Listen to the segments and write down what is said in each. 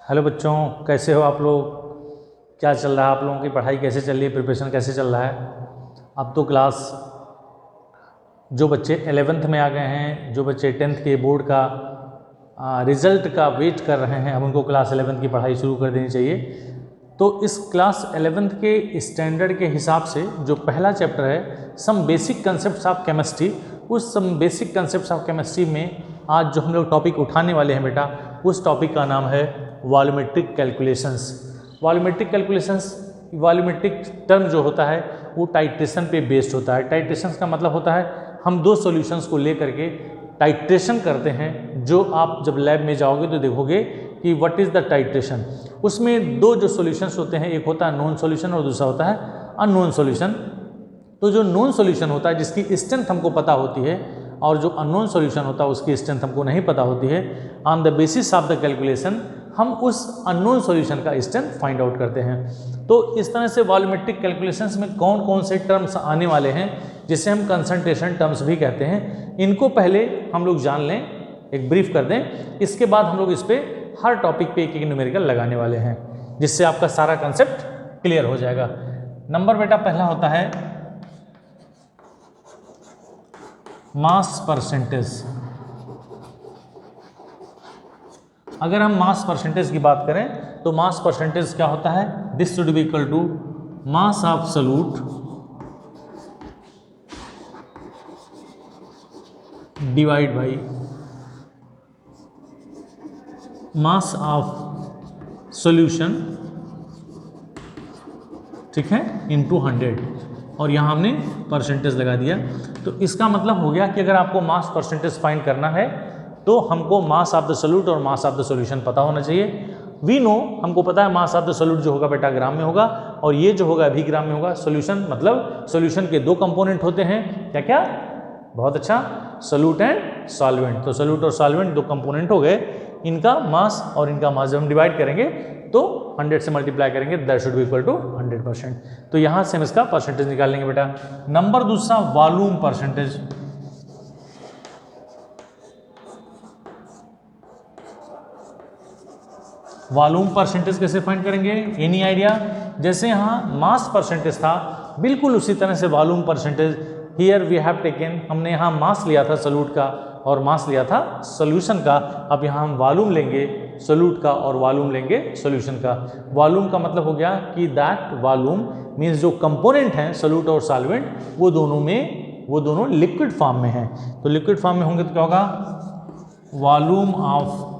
Hello बच्चों, कैसे हो आप लोग? क्या चल रहा है? आप लोगों की पढ़ाई कैसे चल रही है? प्रिपरेशन कैसे चल रहा है? अब तो क्लास जो बच्चे 11th में आ गए हैं, जो बच्चे 10th के बोर्ड का रिज़ल्ट का वेट कर रहे हैं, अब उनको क्लास 11th की पढ़ाई शुरू कर देनी चाहिए। तो इस क्लास 11th के स्टैंडर्ड के हिसाब से जो पहला चैप्टर है some basic concepts of chemistry, उस some basic concepts of chemistry में आज जो हम लोग टॉपिक उठाने वाले हैं बेटा, उस टॉपिक का नाम है volumetric calculations. Volumetric calculations, volumetric term जो होता है वो टाइट्रेशन पे बेस्ड होता है। टाइट्रेशन का मतलब होता है हम दो सॉल्यूशंस को लेकर के टाइट्रेशन करते हैं। जो आप जब लैब में जाओगे तो देखोगे कि व्हाट इज़ द टाइट्रेशन। उसमें दो जो सॉल्यूशंस होते हैं, एक होता है नॉन सॉल्यूशन और दूसरा होता है अननोन सॉल्यूशन। तो जो नॉन सॉल्यूशन होता है जिसकी स्ट्रेंथ हमको पता होती है और जो अननोन सॉल्यूशन होता है उसकी स्ट्रेंथ हमको नहीं पता होती है, on the basis of the calculation हम उस अननोन सॉल्यूशन का स्ट्रेंथ फाइंड आउट करते हैं। तो इस तरह से वॉल्यूमेट्रिक कैलकुलेशंस में कौन कौन से टर्म्स आने वाले हैं जिसे हम कंसंट्रेशन टर्म्स भी कहते हैं, इनको पहले हम लोग जान लें, एक ब्रीफ कर दें। इसके बाद हम लोग इस पर हर टॉपिक पे एक एक न्यूमेरिकल लगाने वाले हैं, जिससे आपका सारा कंसेप्ट क्लियर हो जाएगा। नंबर बेटा पहला होता है मास परसेंटेज। अगर हम मास परसेंटेज की बात करें तो मास परसेंटेज क्या होता है? This should be equal to mass of solute divide by mass of solution, ठीक है, इनटू 100। और यहाँ हमने परसेंटेज लगा दिया। तो इसका मतलब हो गया कि अगर आपको मास परसेंटेज फाइंड करना है तो हमको मास ऑफ द सॉल्यूट और मास ऑफ द सॉल्यूशन पता होना चाहिए। वी नो, हमको पता है मास ऑफ द सॉल्यूट जो होगा बेटा ग्राम में होगा और ये जो होगा भी ग्राम में होगा। सॉल्यूशन मतलब सॉल्यूशन के दो कंपोनेंट होते हैं, क्या क्या? बहुत अच्छा, सॉल्यूट एंड सॉल्वेंट। तो सॉल्यूट और सॉल्वेंट दो कंपोनेंट हो गए, इनका मास और इनका मास जब हम डिवाइड करेंगे तो 100 से मल्टीप्लाई करेंगे, that should be equal to 100%। तो यहाँ से हम इसका परसेंटेज निकाल लेंगे बेटा। नंबर दूसरा वॉल्यूम परसेंटेज। वॉल्यूम परसेंटेज कैसे फाइंड करेंगे? Any idea? जैसे यहाँ मास परसेंटेज था, बिल्कुल उसी तरह से volume percentage. Here we have taken, हमने यहाँ मास लिया था सॉल्यूट का और मास लिया था सॉल्यूशन का। अब यहाँ हम वॉल्यूम लेंगे सॉल्यूट का और वॉल्यूम लेंगे सॉल्यूशन का। वॉल्यूम का मतलब हो गया कि दैट वॉल्यूम मीन्स जो कंपोनेंट हैं सॉल्यूट और सॉल्वेंट वो दोनों लिक्विड फॉर्म में हैं। तो लिक्विड फॉर्म में होंगे तो क्या होगा? Volume of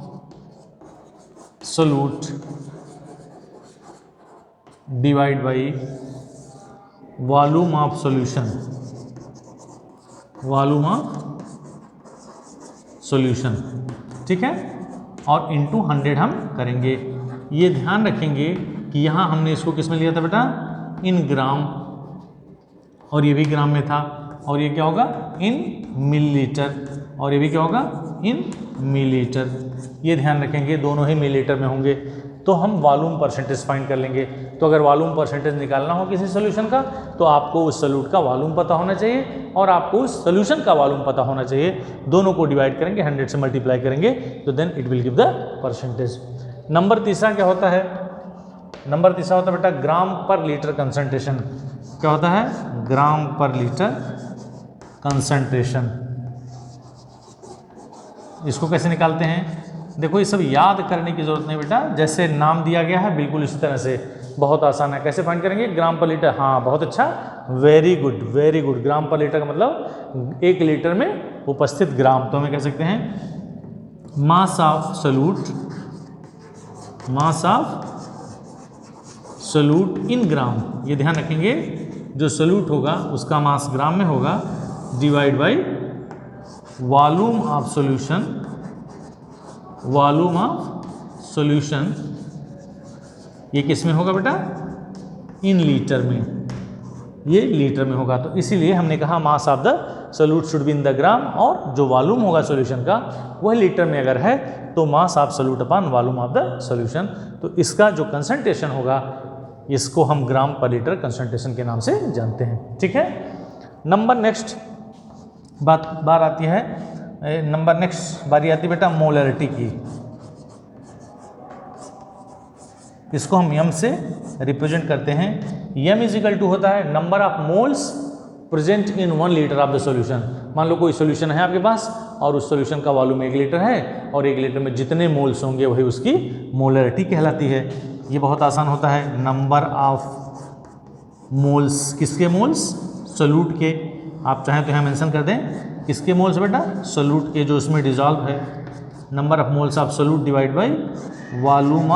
solute divide by volume of solution, volume of solution, ठीक है, और इनटू 100 हम करेंगे। ये ध्यान रखेंगे कि यहाँ हमने इसको किस में लिया था बेटा? इन ग्राम, और ये भी ग्राम में था। और ये क्या होगा? इन मिलीलीटर, और ये भी क्या होगा? इन मिलीलीटर। ये ध्यान रखेंगे, दोनों ही मिलीलीटर में होंगे। तो हम वॉल्यूम परसेंटेज फाइंड कर लेंगे। तो अगर वॉल्यूम परसेंटेज निकालना हो किसी सॉल्यूशन का तो आपको उस सॉल्यूट का वॉल्यूम पता होना चाहिए और आपको उस सॉल्यूशन का वॉल्यूम पता होना चाहिए। दोनों को डिवाइड करेंगे, 100 से मल्टीप्लाई करेंगे तो then it will give the percentage. Number तीसरा क्या होता है? नंबर तीसरा होता है बेटा ग्राम पर लीटर कंसंट्रेशन। क्या होता है? ग्राम पर लीटर कंसंट्रेशन। इसको कैसे निकालते हैं? देखो ये सब याद करने की जरूरत नहीं बेटा, जैसे नाम दिया गया है बिल्कुल इसी तरह से, बहुत आसान है। कैसे फाइंड करेंगे? ग्राम पर लीटर। हाँ बहुत अच्छा, वेरी गुड वेरी गुड। ग्राम पर लीटर का मतलब 1 लीटर में उपस्थित ग्राम। तो हमें कह सकते हैं mass of solute, mass of solute in gram. ये ध्यान रखेंगे, जो सॉल्यूट होगा उसका मास ग्राम में होगा, divide by volume of solution, volume of solution. ये किस में होगा बेटा? इन लीटर में, ये लीटर में होगा। तो इसीलिए हमने कहा mass of the solute should be in the gram, और जो वॉल्यूम होगा सॉल्यूशन का वह लीटर में अगर है तो मास of solute upon volume of the solution. तो इसका जो कंसंट्रेशन होगा इसको हम ग्राम पर लीटर कंसंट्रेशन के नाम से जानते हैं, ठीक है। नंबर नेक्स्ट बार आती है, नंबर नेक्स्ट बारी आती है बेटा मोलरिटी की। इसको हम m से रिप्रेजेंट करते हैं। m इज इक्वल टू होता है number of moles present in 1 litre of the solution. मान लो कोई सॉल्यूशन है आपके पास और उस सॉल्यूशन का वॉल्यूम 1 लीटर है और 1 लीटर में जितने मोल्स होंगे वही उसकी मोलरिटी कहलाती है। ये बहुत आसान होता है। नंबर ऑफ मोल्स, किसके मोल्स? सोल्यूट के। आप चाहें तो यहाँ मेंशन कर दें किसके मोल्स बेटा? सोल्यूट के, जो उसमें डिजॉल्व है। Number of moles of solute divide by volume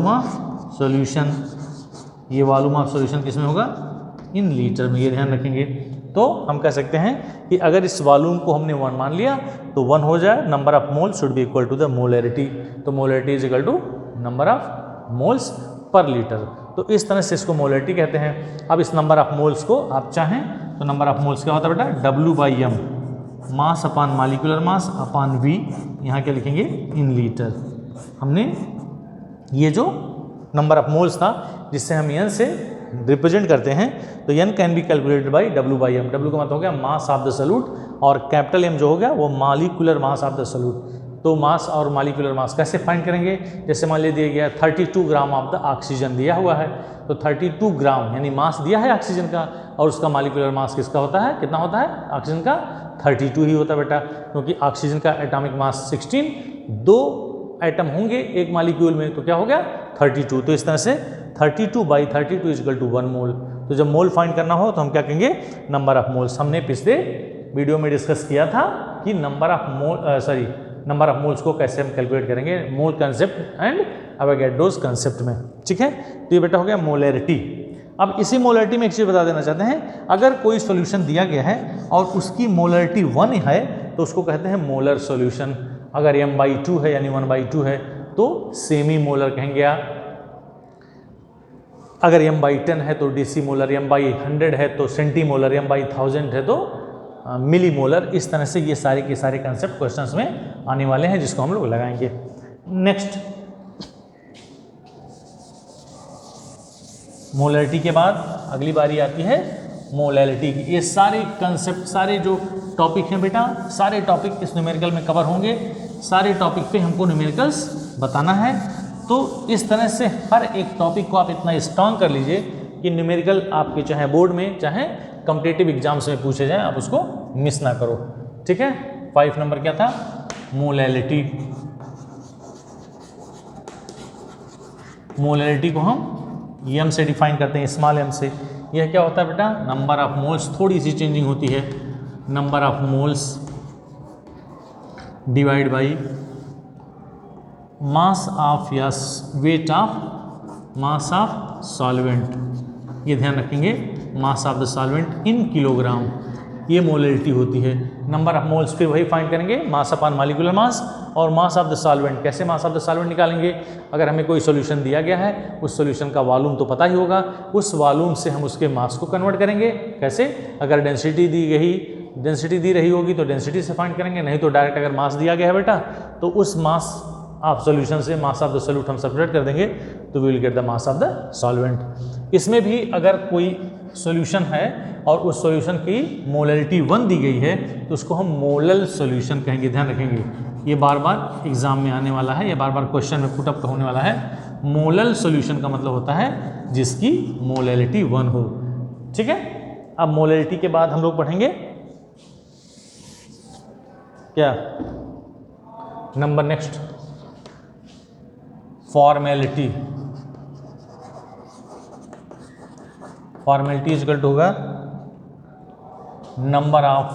of solution. ये वॉल्यूम ऑफ सॉल्यूशन किसमें होगा? इन लीटर में। ये ध्यान रखेंगे। तो हम कह सकते हैं कि अगर इस वॉल्यूम को हमने 1 मान लिया तो 1 हो जाए, number of moles should be equal to the molarity. तो molarity is equal to number of moles per litre. तो इस तरह से इसको मोलरिटी कहते हैं। अब इस नंबर ऑफ मोल्स को आप चाहें तो नंबर ऑफ मोल्स क्या होता है बेटा? W/m, मास अपान मॉलिक्यूलर मास अपान V। यहाँ क्या लिखेंगे? In litre. हमने ये जो नंबर ऑफ मोल्स था जिससे हम n से रिप्रेजेंट करते हैं, तो n can be calculated by W/m। W का मतलब हो गया मास ऑफ द सॉल्यूट और कैपिटल M जो हो गया वो molecular mass of the solute. तो मास और मॉलिक्यूलर मास कैसे फाइंड करेंगे? जैसे मान लीजिए दिया गया 32 ग्राम ऑफ द ऑक्सीजन दिया हुआ है, तो 32 ग्राम यानी मास दिया है ऑक्सीजन का और उसका मॉलिक्यूलर मास किसका होता है? कितना होता है? ऑक्सीजन का 32 ही होता है बेटा, क्योंकि ऑक्सीजन का एटॉमिक मास 16, 2 एटम होंगे एक मॉलिक्यूल में, तो क्या हो गया? 32। तो इस तरह से 32/32 इज इक्वल टू 1 मोल। तो जब मोल फाइंड करना हो तो हम क्या कहेंगे? Number of moles. हमने पिछले वीडियो में डिस्कस किया था कि नंबर ऑफ मोल्स को कैसे हम कैलकुलेट करेंगे, मोल कंसेप्ट एंड एवोगैड्रोस कंसेप्ट में। ठीक है, तो ये बेटा हो गया मोलरिटी। अब इसी मोलरिटी में एक चीज़ बता देना चाहते हैं, अगर कोई सॉल्यूशन दिया गया है और उसकी मोलरिटी 1 है तो उसको कहते हैं मोलर सॉल्यूशन। अगर m/2 है यानी 1/2 है तो सेमी मोलर कहेंगे आप। अगर m/10 है तो डेसी मोलर, m/100 है तो सेंटीमोलर, m/1000 है तो मिली मोलर। इस तरह से ये सारे के सारे कंसेप्ट क्वेश्चंस में आने वाले हैं जिसको हम लोग लगाएंगे। नेक्स्ट, मोलरिटी के बाद अगली बारी आती है मोलैलिटी की। ये सारे कंसेप्ट, सारे जो टॉपिक हैं बेटा, सारे टॉपिक इस न्यूमेरिकल में कवर होंगे। सारे टॉपिक पे हमको न्यूमेरिकल्स बताना है। तो इस तरह से हर एक टॉपिक को आप इतना स्ट्रांग कर लीजिए कि न्यूमेरिकल आपके चाहे बोर्ड में चाहे कॉम्पिटिटिव एग्जाम्स में पूछे जाएं, आप उसको मिस ना करो। ठीक है, 5 नंबर क्या था? मोलैलिटी। मोलैलिटी को हम m से डिफाइन करते हैं, स्मॉल m से। यह क्या होता है बेटा? नंबर ऑफ मोल्स, थोड़ी सी चेंजिंग होती है, number of moles divide by mass of या weight of mass of solvent. ये ध्यान रखेंगे, mass of the solvent in kilogram, ये मोलरिटी होती है। नंबर ऑफ मोल्स फिर वही फाइंड करेंगे, मास अपॉन मॉलिक्यूलर मास और मास ऑफ द सॉल्वेंट। कैसे मास ऑफ द सॉल्वेंट निकालेंगे? अगर हमें कोई सॉल्यूशन दिया गया है, उस सॉल्यूशन का वॉल्यूम तो पता ही होगा, उस वॉल्यूम से हम उसके मास को कन्वर्ट करेंगे। कैसे? अगर डेंसिटी दी रही होगी तो डेंसिटी से फाइंड करेंगे, नहीं तो डायरेक्ट अगर मास दिया गया है बेटा तो उस मास ऑफ सॉल्यूशन से मास ऑफ द सॉल्यूट हम सब्ट्रैक्ट कर देंगे तो we will get the mass of the solvent. इसमें भी अगर कोई सॉल्यूशन है और उस सॉल्यूशन की मोलरिटी 1 दी गई है तो उसको हम मोलल सॉल्यूशन कहेंगे। ध्यान रखेंगे, ये बार बार एग्जाम में आने वाला है, ये बार बार क्वेश्चन में पुट अप होने वाला है। मोलल सॉल्यूशन का मतलब होता है जिसकी मोलरिटी 1 हो। ठीक है, अब मोलरिटी के बाद हम लोग पढ़ेंगे क्या? Number next, formality. Formality is equal to होगा नंबर ऑफ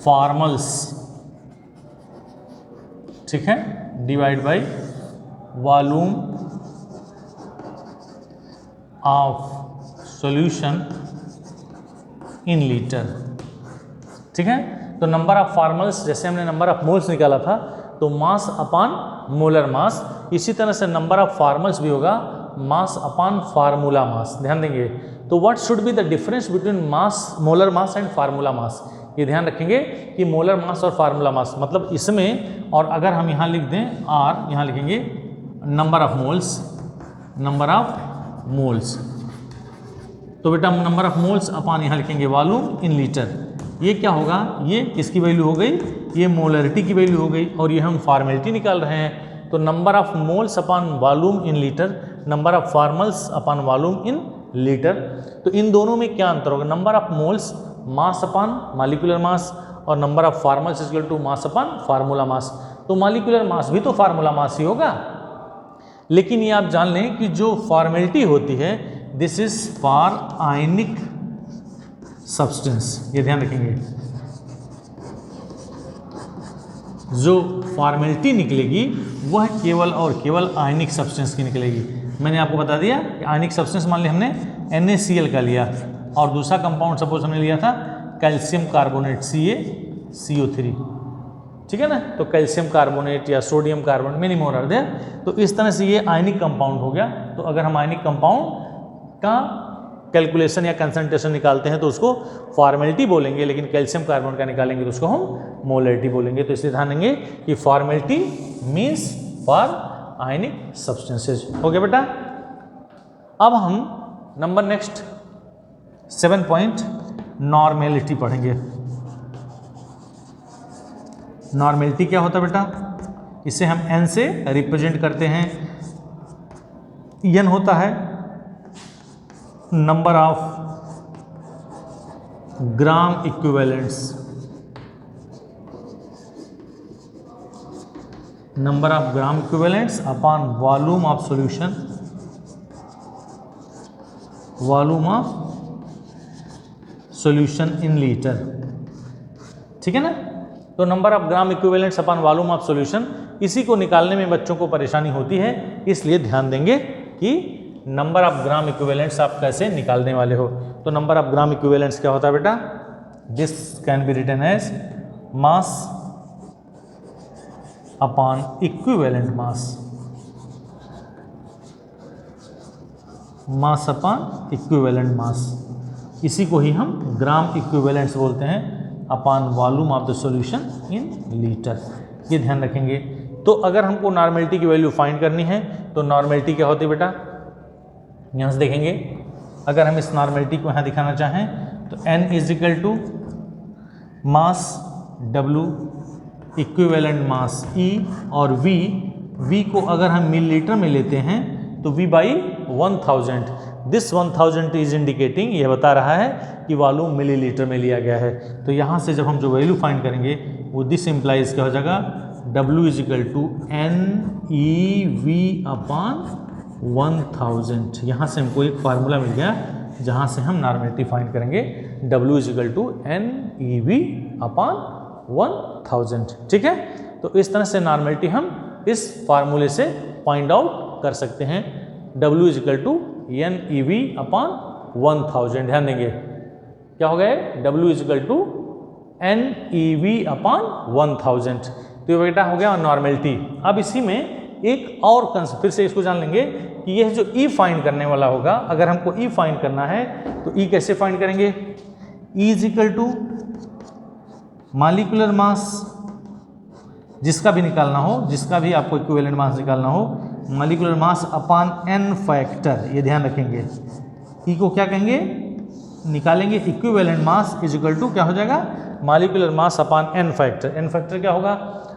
फॉर्मल्स, ठीक है, divide by volume of solution in litre. ठीक है, तो नंबर ऑफ फॉर्मल्स, जैसे हमने नंबर ऑफ मोल्स निकाला था तो मास अपॉन मोलर मास, इसी तरह से नंबर ऑफ फॉर्मल्स भी होगा मास अपॉन फार्मूला मास। ध्यान देंगे, तो what should be the difference between mass, molar mass and formula mass? ये ध्यान रखेंगे कि मोलर मास और फार्मूला मास मतलब इसमें, और अगर हम यहाँ लिख दें R, यहाँ लिखेंगे number of moles, number of moles, तो बेटा नंबर ऑफ मोल्स अपॉन यहाँ लिखेंगे वॉल्यूम इन लीटर। ये क्या होगा? ये किसकी वैल्यू हो गई? ये मोलरिटी की वैल्यू हो गई, और ये हम फॉर्मेलिटी निकाल रहे हैं। तो number of moles upon volume in litre, number of formals upon volume in litre. तो इन दोनों में क्या अंतर होगा? Number of moles mass upon molecular mass और number of formals is equal to mass upon formula mass. तो molecular मास भी तो फार्मूला मास ही होगा, लेकिन ये आप जान लें कि जो फॉर्मेलिटी होती है this is for ionic substance, ये ध्यान रखेंगे। जो फॉर्मेलिटी निकलेगी वह केवल और केवल आयनिक सब्सटेंस की निकलेगी। मैंने आपको बता दिया कि आयनिक सब्सटेंस मान लिया हमने NaCl का लिया और दूसरा कंपाउंड सपोज हमने लिया था कैल्शियम कार्बोनेट CaCO3, ठीक है ना। तो कैल्शियम कार्बोनेट या sodium carbonate many more are there. तो इस तरह से ये आयनिक कंपाउंड हो गया। तो अगर हम आयनिक कंपाउंड का कैलकुलेशन या कंसंट्रेशन निकालते हैं तो उसको फॉर्मेलिटी बोलेंगे, लेकिन कैल्शियम कार्बोनेट का निकालेंगे तो उसको हम मोलरिटी बोलेंगे। तो इसलिए ध्यान देंगे कि formality means for ionic substances. हो गया बेटा। अब हम नंबर नेक्स्ट 7 पॉइंट नॉर्मेलिटी पढ़ेंगे। नॉर्मेलिटी क्या होता है बेटा? इसे हम N से रिप्रेजेंट करते हैं। N होता है number of gram equivalents, number of gram equivalents upon volume of solution, volume of solution in litre, ठीक है ना। तो number of gram equivalents upon volume of solution, इसी को निकालने में बच्चों को परेशानी होती है, इसलिए ध्यान देंगे कि नंबर ऑफ ग्राम इक्विवेलेंट्स आप कैसे निकालने वाले हो। तो नंबर ऑफ ग्राम इक्विवेलेंट्स क्या होता है बेटा? This can be written as mass upon equivalent mass, mass upon equivalent mass, इसी को ही हम ग्राम इक्विवेलेंट्स बोलते हैं upon volume of the solution in litre. ये ध्यान रखेंगे। तो अगर हमको नॉर्मेलिटी की वैल्यू फाइंड करनी है तो नॉर्मेलिटी क्या होती है बेटा? यहाँ से देखेंगे, अगर हम इस नॉर्मेलिटी को यहाँ दिखाना चाहें तो N is equal to mass W equivalent mass E और V को अगर हम मिलीलीटर में लेते हैं तो V by 1000, this 1000 is indicating, यह बता रहा है कि वॉल्यूम मिलीलीटर में लिया गया है। तो यहाँ से जब हम जो वैल्यू फाइंड करेंगे वो दिस इम्प्लाइज क्या हो जाएगा? W is equal to NeV upon 1000। यहाँ से हमको एक फार्मूला मिल गया जहाँ से हम नॉर्मेलिटी फाइंड करेंगे, W is equal to NeV upon 1000, ठीक है। तो इस तरह से नॉर्मेलिटी हम इस फार्मूले से फाइंड आउट कर सकते हैं। W is equal to NeV upon 1000। ध्यान देंगे क्या हो गया? W is equal to NeV upon 1000। तो ये बेटा हो गया नॉर्मेलिटी। अब इसी में एक और कंसेप्ट फिर से इसको जान लेंगे कि यह जो E फाइंड करने वाला होगा, अगर हमको E फाइंड करना है तो E कैसे फाइंड करेंगे? E is equal to molecular mass, जिसका भी निकालना हो, जिसका भी आपको इक्विवेलेंट मास निकालना हो, molecular mass upon N factor, ये ध्यान रखेंगे। E को क्या कहेंगे? निकालेंगे equivalent mass is equal to क्या हो जाएगा? Molecular mass upon N factor. N factor क्या होगा?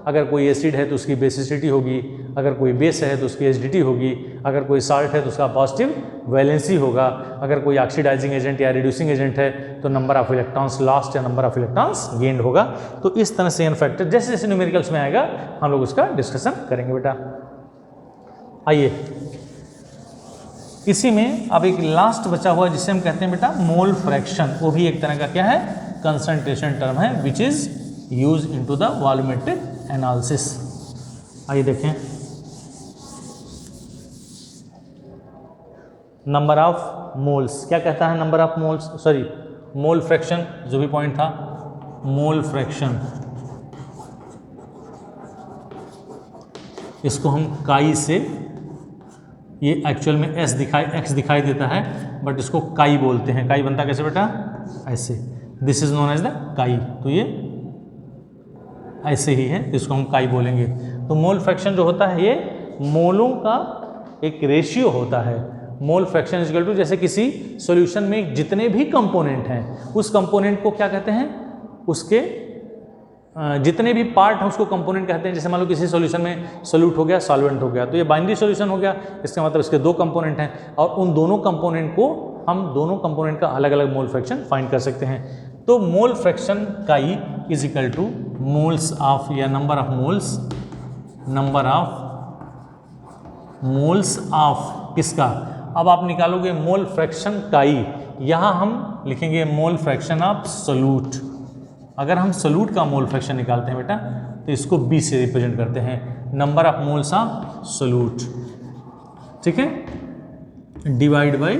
अगर कोई एसिड है तो उसकी बेसिसिटी होगी, अगर कोई बेस है तो उसकी एसिडिटी होगी, अगर कोई साल्ट है तो उसका पॉजिटिव वैलेंसी होगा, अगर कोई ऑक्सीडाइजिंग एजेंट या रिड्यूसिंग एजेंट है तो नंबर ऑफ इलेक्ट्रॉन्स लॉस्ट या नंबर ऑफ इलेक्ट्रॉन्स गेन्ड होगा। तो इस तरह से N फैक्टर जैसे जैसे न्यूमेरिकल्स में आएगा हम लोग उसका डिस्कशन करेंगे बेटा। आइए इसी में अब एक लास्ट बचा हुआ जिसे हम कहते हैं बेटा मोल फ्रैक्शन। वो भी एक तरह का क्या है? कंसंट्रेशन टर्म है which is use into the volumetric analysis. आइए देखें, नंबर ऑफ मोल्स क्या कहता है? Number of moles, sorry mole fraction जो भी पॉइंट था, मोल फ्रैक्शन, इसको हम काई से, ये एक्चुअल में एक्स दिखाई देता है बट इसको काई बोलते हैं। काई बनता कैसे बेटा? ऐसे, this is known as the chi. तो ये ऐसे ही है, इसको हम काई बोलेंगे। तो मोल फ्रैक्शन जो होता है ये मोलों का एक रेशियो होता है। Mole fraction is equal to, जैसे किसी सॉल्यूशन में जितने भी कंपोनेंट हैं उस कंपोनेंट को क्या कहते हैं? उसके जितने भी पार्ट हैं उसको कंपोनेंट कहते हैं। जैसे मान लो किसी सॉल्यूशन में सोल्यूट हो गया, सॉल्वेंट हो गया, तो ये बाइनरी सॉल्यूशन हो गया, इसका मतलब इसके दो कंपोनेंट हैं और उन दोनों कंपोनेंट को हम दोनों कंपोनेंट का अलग अलग मोल फ्रैक्शन फाइंड कर सकते हैं। तो मोल फ्रैक्शन काई is equal to moles of या नंबर ऑफ मोल्स ऑफ किसका। अब आप निकालोगे मोल फ्रैक्शन काई, यहाँ हम लिखेंगे मोल फ्रैक्शन ऑफ सोल्यूट। अगर हम सोल्यूट का मोल फ्रैक्शन निकालते हैं बेटा तो इसको B से रिप्रेजेंट करते हैं, number of moles of solute, ठीक है, divide by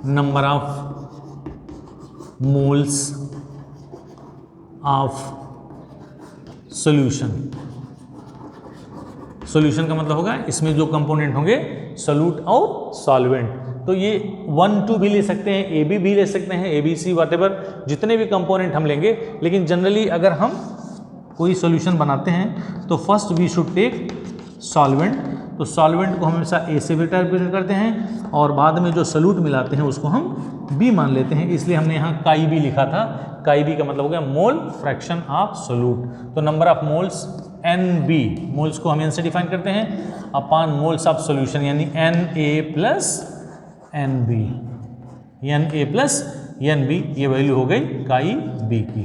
number of moles of solution. Solution का मतलब होगा इसमें जो कंपोनेंट होंगे सोल्यूट और सॉल्वेंट। तो ये 1 2 भी ले सकते हैं, AB भी ले सकते हैं, ABC वॉटेवर जितने भी कंपोनेंट हम लेंगे। लेकिन जनरली अगर हम कोई सॉल्यूशन बनाते हैं तो first we should take solvent. तो सॉल्वेंट को हम हमेशा A से बेटा रिप्रेजेंट करते हैं और बाद में जो सोल्यूट मिलाते हैं उसको हम B मान लेते हैं, इसलिए हमने यहाँ काई B लिखा था। काई B का मतलब हो गया मोल फ्रैक्शन ऑफ सोल्यूट। तो number of moles NB, moles को हम N से डिफाइन करते हैं अपॉन मोल्स ऑफ सॉल्यूशन यानी NA plus NB, NA plus NB, ये वैल्यू हो गई काई B की,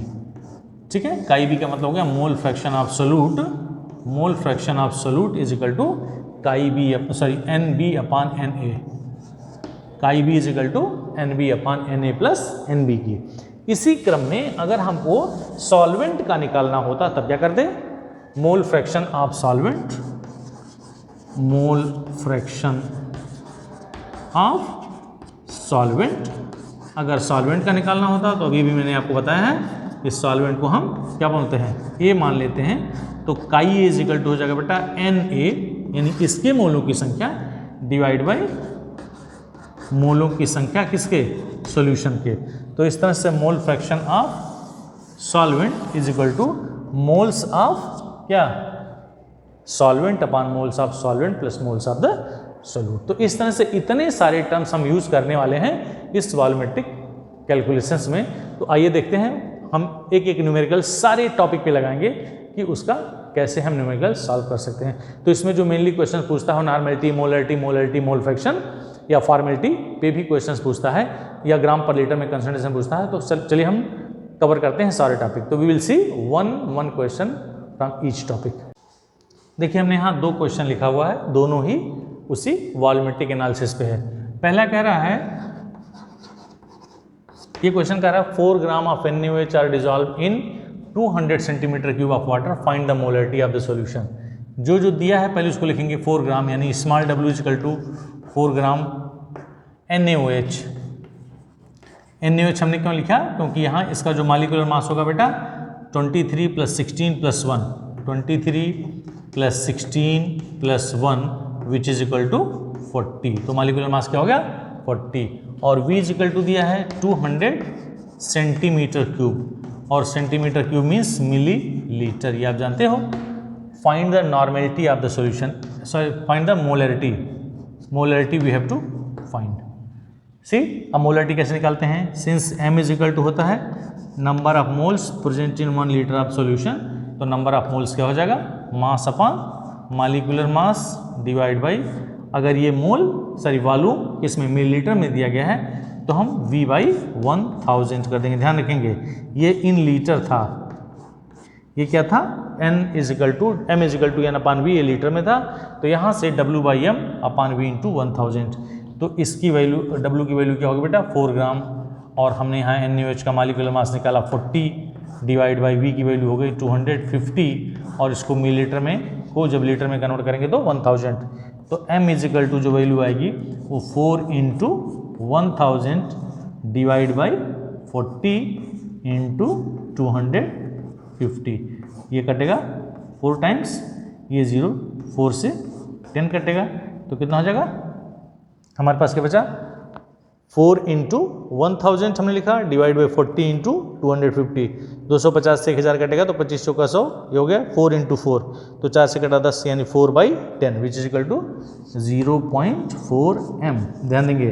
ठीक है। काई B का मतलब हो गया mole fraction of solute, mole fraction of solute is equal to chi B sorry NB upon NA, chi B is equal to NB upon NA plus NB की। इसी क्रम में अगर हमको सॉल्वेंट का निकालना होता तब क्या करते, मोल fraction of solvent, mole fraction of solvent. अगर सॉल्वेंट का निकालना होता तो अभी भी मैंने आपको बताया है इस सॉल्वेंट को हम क्या बोलते हैं, A मान लेते हैं। तो काई A इज इक्वल टू हो जाएगा बेटा NA यानी इसके मोलों की संख्या डिवाइड बाय मोलों की संख्या किसके, सॉल्यूशन के। तो इस तरह से mole fraction of solvent is equal to moles of क्या, solvent upon moles of solvent plus moles of the solute. तो इस तरह से इतने सारे टर्म्स हम यूज करने वाले हैं इस वॉल्यूमेट्रिक कैलकुलेशंस में। तो आइए देखते हैं हम एक एक न्यूमेरिकल सारे टॉपिक पे लगाएंगे कि उसका कैसे हम न्यूमेरिकल सॉल्व कर सकते हैं। तो इसमें जो मेनली क्वेश्चन पूछता है normality, molarity, molarity, mole fraction या फॉर्मेलिटी पे भी क्वेश्चंस पूछता है या ग्राम पर लीटर में कंसंट्रेशन पूछता है। तो चलिए हम कवर करते हैं सारे टॉपिक। तो we will see one question from each topic. देखिए हमने यहाँ 2 क्वेश्चन लिखा हुआ है, दोनों ही उसी वॉल्यूमेट्रिक एनालिसिस पे है। पहला कह रहा है, ये क्वेश्चन कह रहा है 4 gram of NaOH are dissolve in 200 centimetre cube of water, find the molarity of the solution. जो दिया है पहले उसको लिखेंगे 4 ग्राम यानी small w equal to 4 gram NaOH। NaOH हमने क्यों लिखा, क्योंकि यहाँ इसका जो मॉलिक्यूलर मास होगा बेटा 23 + 16 + 1, 23 + 16 + 1 विच इज इक्वल टू 40। तो मॉलिक्यूलर मास क्या हो गया 40 और V इज इक्वल टू दिया है 200 सेंटीमीटर क्यूब और centimetre cube means millilitre, ये आप जानते हो। Find the normality of the solution, sorry find the molarity, molarity we have to find. See अब मोलरिटी कैसे निकालते हैं, since M is equal to होता है number of moles present in 1 litre of solution. तो नंबर ऑफ मोल्स क्या हो जाएगा, mass upon molecular mass divide by, अगर ये मोल सॉरी वॉल्यूम इसमें मिलीलीटर में दिया गया है तो हम V/1000 कर देंगे। ध्यान रखेंगे ये इन लीटर था, ये क्या था M is equal to N upon V, ये लीटर में था। तो यहाँ से W/M अपॉन V × 1000। तो इसकी वैल्यू W की वैल्यू क्या होगी बेटा 4 ग्राम और हमने यहाँ NaOH का मॉलिक्यूलर मास निकाला 40 डिवाइड बाई V की वैल्यू हो गई 250 और इसको मिलीलीटर में को जब लीटर में कन्वर्ट करेंगे तो 1000। तो M इज इक्वल टू जो वैल्यू आएगी वो 4 × 1000 डिवाइड बाई 40 × 250, ये कटेगा 4 टाइम्स, ये 0 4 से 10 कटेगा तो कितना हो जाएगा हमारे पास क्या बचा 4 × 1000 हमने लिखा डिवाइड बाई 40 × 250, 250 से 1000 कटेगा तो 25 का 100, ये हो गया 4 × 4 तो 4 से कटा 10 यानी 4/10 which is equal to 0.4 m। ध्यान देंगे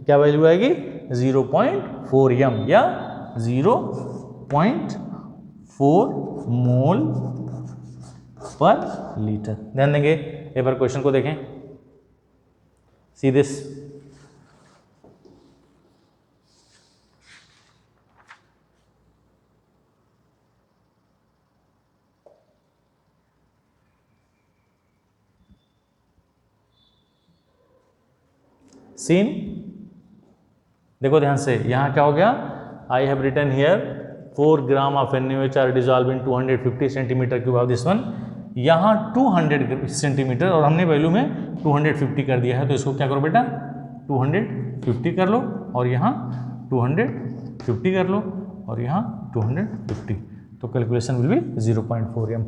क्या वैल्यू आएगी 0.4 m या 4 मोल पर लीटर। ध्यान देंगे, एक बार क्वेश्चन को देखें। See this, scene. देखो ध्यान से, यहाँ क्या हो गया, I have written here 4 gram of NaOH dissolve in 250 centimetre cube of this one. यहाँ 200 सेंटीमीटर और हमने वैल्यू में 250 कर दिया है, तो इसको क्या करो बेटा, 250 कर लो और यहाँ 250 कर लो और यहाँ 250, तो calculation will be 0.4 m।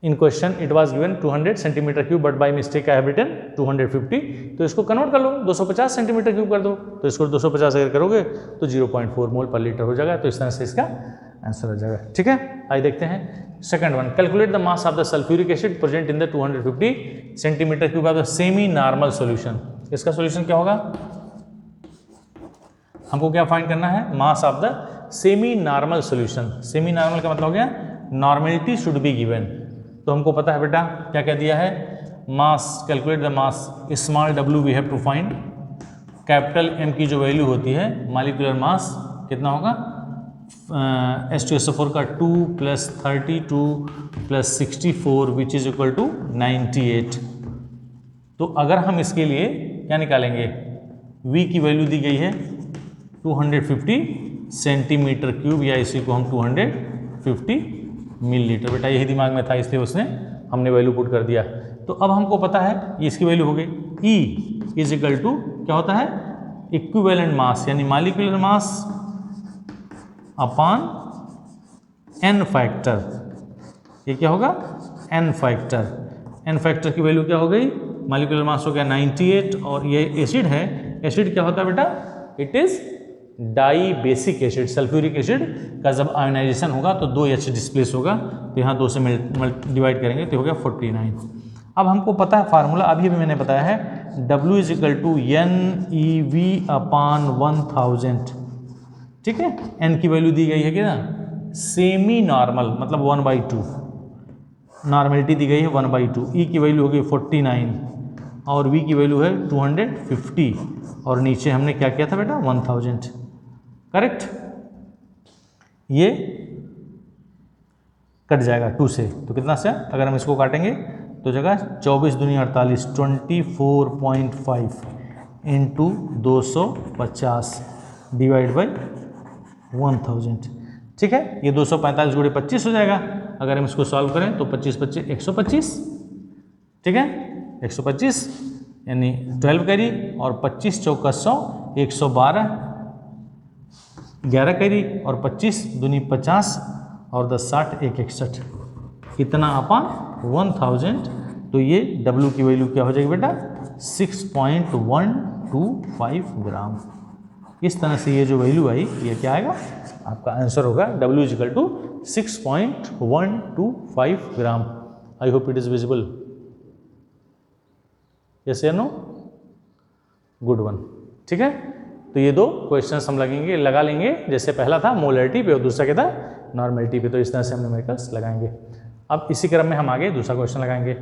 In question it was given 200 centimetre cube but by mistake I have written 250, तो इसको कन्वर्ट कर लो, 250 सेंटीमीटर क्यूब कर दो, तो इसको 250 अगर करोगे तो 0.4 मोल पर लीटर हो जाएगा। तो इस तरह से इसका आंसर हो जाएगा। ठीक है, आइए देखते हैं second one. Calculate the mass of the sulphuric acid present in the 250 centimetre cube of the semi normal solution. इसका सॉल्यूशन क्या होगा, हमको क्या फाइंड करना है, मास of the semi normal solution. Semi normal का मतलब हो गया नॉर्मेलिटी शुड बी गिवन, तो हमको पता है बेटा क्या क्या दिया है, mass, calculate the mass, small w we have to find, capital M की जो वैल्यू होती है, मॉलिक्यूलर मास कितना होगा, H2SO4 का 2 + 32 + 64 विच इज इक्वल टू 98। तो अगर हम इसके लिए क्या निकालेंगे, V की वैल्यू दी गई है 250 सेंटीमीटर क्यूब, या इसी को हम 250 मिलीलीटर। बेटा यही दिमाग में था इसलिए उसने हमने वैल्यू पुट कर दिया। तो अब हमको पता है ये इसकी वैल्यू हो गई, E इज इक्वल टू क्या होता है, इक्विवेलेंट मास यानी molecular mass upon n factor. ये क्या होगा, n फैक्टर। n फैक्टर की वैल्यू क्या हो गई, मॉलिक्यूलर मास हो गया 98 और ये एसिड है। एसिड क्या होता है बेटा, it is dibasic acid. Sulphuric acid का जब आयोनाइजेशन होगा तो 2 H डिस्प्लेस होगा, तो यहाँ 2 से डिवाइड करेंगे तो हो गया 49। अब हमको पता है फार्मूला, अभी भी मैंने बताया है, W is equal to NeV upon 1000। ठीक है, N की वैल्यू दी गई है कि ना, सेमी नॉर्मल मतलब 1/2, नॉर्मेलिटी दी गई है 1/2, E की वैल्यू हो गई 49 और V की वैल्यू है 250 और नीचे हमने क्या किया था बेटा 1000। करेक्ट, ये कट जाएगा 2 से, तो कितना से, अगर हम इसको काटेंगे तो जगह 24 दूनी 48, 24.5 इंटू 250 डिवाइड बाई 1000। ठीक है, ये 245 गुणे 25 हो जाएगा। अगर हम इसको सॉल्व करें तो 25 25 125। ठीक है, 125 यानी 12 कैरी और 25 चौका 100 112, 11 कैरी और 25 दूनी 50 और 10 60 1 61, इतना अपॉन 1000। तो ये W की वैल्यू क्या हो जाएगी बेटा, 6.125 ग्राम। इस तरह से ये जो वैल्यू आई ये क्या आएगा, आपका आंसर होगा W is equal to 6.125 gram. I hope it is visible, yes या नो, गुड वन। ठीक है, तो ये 2 क्वेश्चंस हम लगा लेंगे, जैसे पहला था मोलरिटी पे और दूसरा क्या था नॉर्मेलिटी पे, तो इस तरह से हम न्यूमेरिकल्स लगाएंगे। अब इसी क्रम में हम आगे दूसरा क्वेश्चन लगाएंगे।